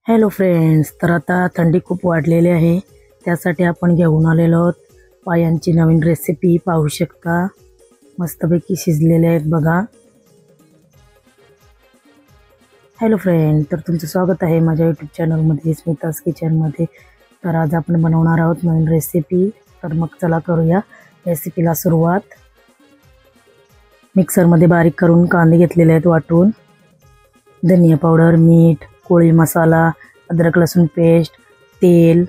Hello friends, तर आता थंडी खूप वाढलेली आहे, त्यासाठी आपण घेऊन आलेलो आहोत पायांची नवीन रेसिपी. पाहू शकता मस्तपैकी शिजलेले आहेत बघा. हॅलो फ्रेंड, तर तुमचं स्वागत आहे माझ्या यूट्यूब चॅनलमध्ये स्मिताज किचनमध्ये. तर आज आपण बनवणार आहोत नवीन रेसिपी. तर मग चला करूया रेसिपीला सुरुवात. मिक्सरमध्ये बारीक करून कांदे घेतलेले आहेत वाटून, धनिया पावडर, मीठ, कोळी मसाला, अद्रक लसूण पेस्ट, तेल,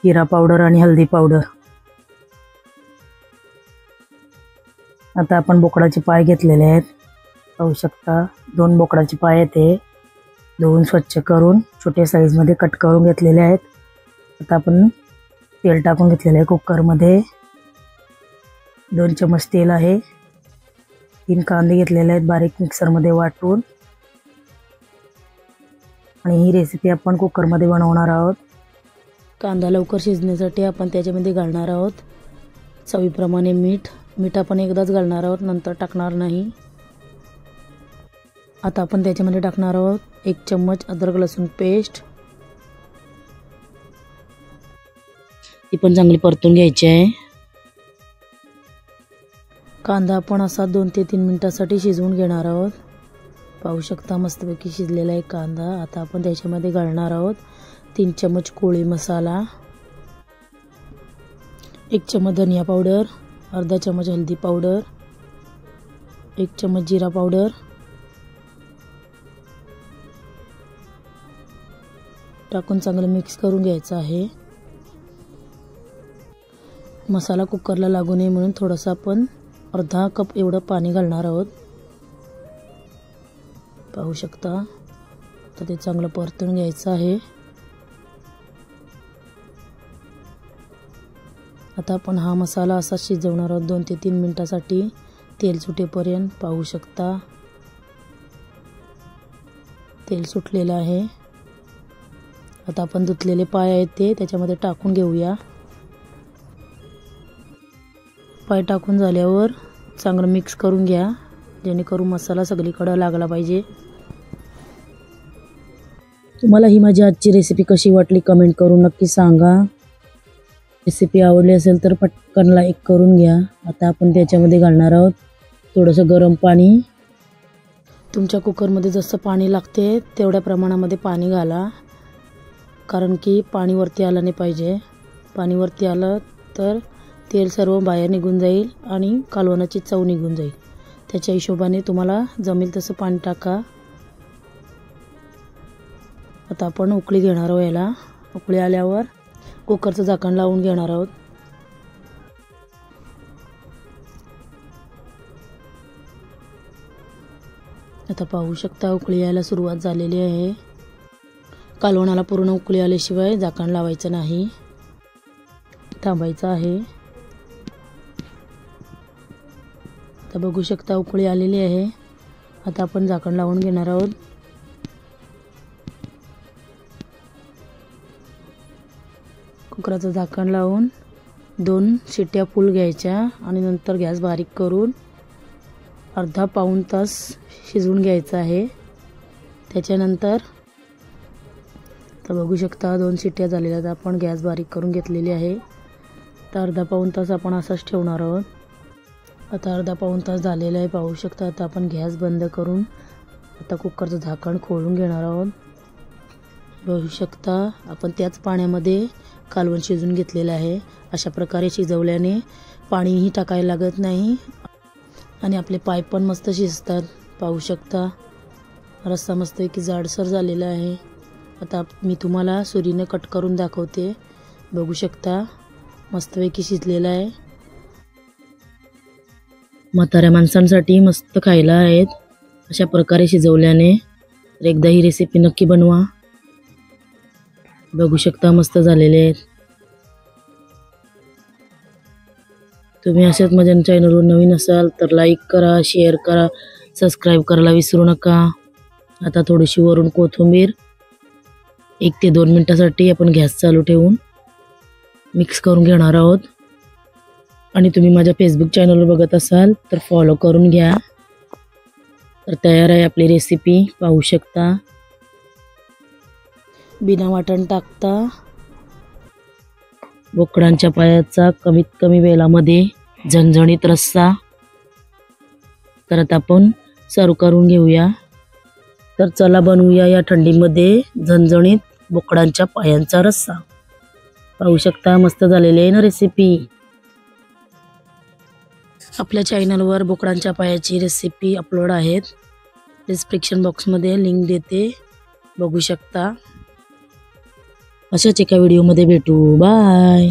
जिरा पावडर आणि हळदी पावडर. आता आपण बोकडाचे पाय घेतलेले आहेत, पाहू शकता 2 बोकडाचे पाय आहेत. ते धुवून स्वच्छ करून छोट्या साईजमध्ये कट करून घेतलेले आहेत. आता आपण तेल टाकून घेतलेले आहे कुकरमध्ये. 2 चमच तेल आहे. 3 कांदे घेतलेले आहेत बारीक मिक्सरमध्ये वाटून. आणि ही रेसिपी आपण कुकरमध्ये बनवणार आहोत. कांदा लवकर शिजण्यासाठी आपण त्याच्यामध्ये घालणार आहोत चवीप्रमाणे मीठ आपण एकदाच घालणार आहोत, नंतर टाकणार नाही. आता आपण त्याच्यामध्ये टाकणार आहोत 1 चम्मच अद्रक लसूण पेस्ट. ती पण चांगली परतून घ्यायची आहे. कांदा आपण असा 2 ते 3 मिनिटांसाठी शिजवून घेणार आहोत. पाहू शकता मस्तपैकी शिजलेला आहे कांदा. आता आपण त्याच्यामध्ये घालणार आहोत 3 चम्मच कोळी मसाला, 1 चम्मच धनिया पावडर, अर्धा चम्मच हळदी पावडर, 1 चम्मच जिरा पावडर, टाकून चांगलं मिक्स करून घ्यायचं आहे. मसाला कुकरला लागू नये म्हणून थोडंसं आपण अर्धा कप एवढं पाणी घालणार आहोत. पाहू शकता. तर ते चांगलं परतून घ्यायचं आहे. आता आपण हा मसाला असा शिजवणार आहोत 2 ते 3 मिनिटांसाठी, तेल सुटेपर्यंत. पाहू शकता तेल सुटलेलं आहे. आता आपण धुतलेले पाय आहेत ते त्याच्यामध्ये टाकून घेऊया. पाय टाकून झाल्यावर चांगलं मिक्स करून घ्या, जेणेकरून मसाला सगळीकडे लागला पाहिजे. तुम्हाला ही माझी आजची रेसिपी कशी वाटली कमेंट करून नक्की सांगा. रेसिपी आवडली असेल तर पटकन लाईक करून घ्या. आता आपण त्याच्यामध्ये घालणार आहोत थोडंसं गरम पाणी. तुमच्या कुकरमध्ये जसं पाणी लागते तेवढ्या प्रमाणामध्ये पाणी घाला, कारण की पाणी वरती आलं नाही पाहिजे. पाणी वरती आलं तर तेल सर्व बाहेर निघून जाईल आणि कालवणाची चव निघून जाईल. त्याच्या हिशोबाने तुम्हाला जमेल तसं पाणी टाका. आता आपण उकळी घेणार आहोत. याला उकळी आल्यावर कुकरचं झाकण लावून घेणार आहोत. आता पाहू शकता उकळी यायला सुरुवात झालेली आहे. कालवणाला पूर्ण उकळी आल्याशिवाय झाकण लावायचं नाही, थांबायचं आहे. आता बघू शकता उकळी आलेली आहे. आता आपण झाकण लावून घेणार आहोत. कुकराचं झाकण लावून 2 शिट्ट्या फुल घ्यायच्या आणि नंतर गॅस बारीक करून अर्धा पाऊण तास शिजवून घ्यायचं आहे. त्याच्यानंतर तर बघू शकता 2 शिट्ट्या झालेल्या आहेत. आपण गॅस बारीक करून घेतलेली आहे. तर अर्धा पाऊण तास आपण असंच ठेवणार आहोत. आता अर्धा पाऊण तास झालेला आहे. पाहू शकता. आता आपण गॅस बंद करून आता कुकरचं झाकण खोलून घेणार आहोत. बघू शकता आपण त्याच पाण्यामध्ये कालवण शिजवून घेतलेलं आहे. अशा प्रकारे शिजवल्याने पाणीही टाकायला लागत नाही आणि आपले पाय पण मस्त शिजतात. पाहू शकता रस्सा मस्तपैकी जाडसर झालेला आहे. आता मी तुम्हाला सुरीने कट करून दाखवते. बघू शकता मस्तपैकी शिजलेला आहे. म्हाताऱ्या माणसांसाठी मस्त खायला आहेत अशा प्रकारे शिजवल्याने. तर एकदा ही रेसिपी नक्की बनवा. बघू शकता मस्त झालेले आहेत. तुम्ही अशाच माझ्या चॅनलवर नवीन असाल तर लाईक करा, शेअर करा, सबस्क्राईब करायला विसरू नका. आता थोडीशी वरून कोथिंबीर. 1 ते 2 मिनिटांसाठी आपण गॅस चालू ठेवून मिक्स करून घेणार आहोत. आणि तुम्ही माझ्या फेसबुक चॅनलवर बघत असाल तर फॉलो करून घ्या. तर तयार आहे आपली रेसिपी. पाहू शकता बिना वाटण टाकता बोकडांच्या पायाचा कमीत कमी वेळामध्ये झणझणीत रस्सा. तर आता आपण सर्व करून घेऊया. तर चला बनवूया या थंडीमध्ये झणझणीत बोकडांच्या पायांचा रस्सा. पाहू शकता मस्त झालेली आहे ना रेसिपी. आपल्या चॅनलवर बोकडांच्या पायाची रेसिपी अपलोड आहेत. डिस्क्रिप्शन बॉक्समध्ये लिंक देते, बघू शकता. अशाच एका व्हिडिओमध्ये भेटू. बाय.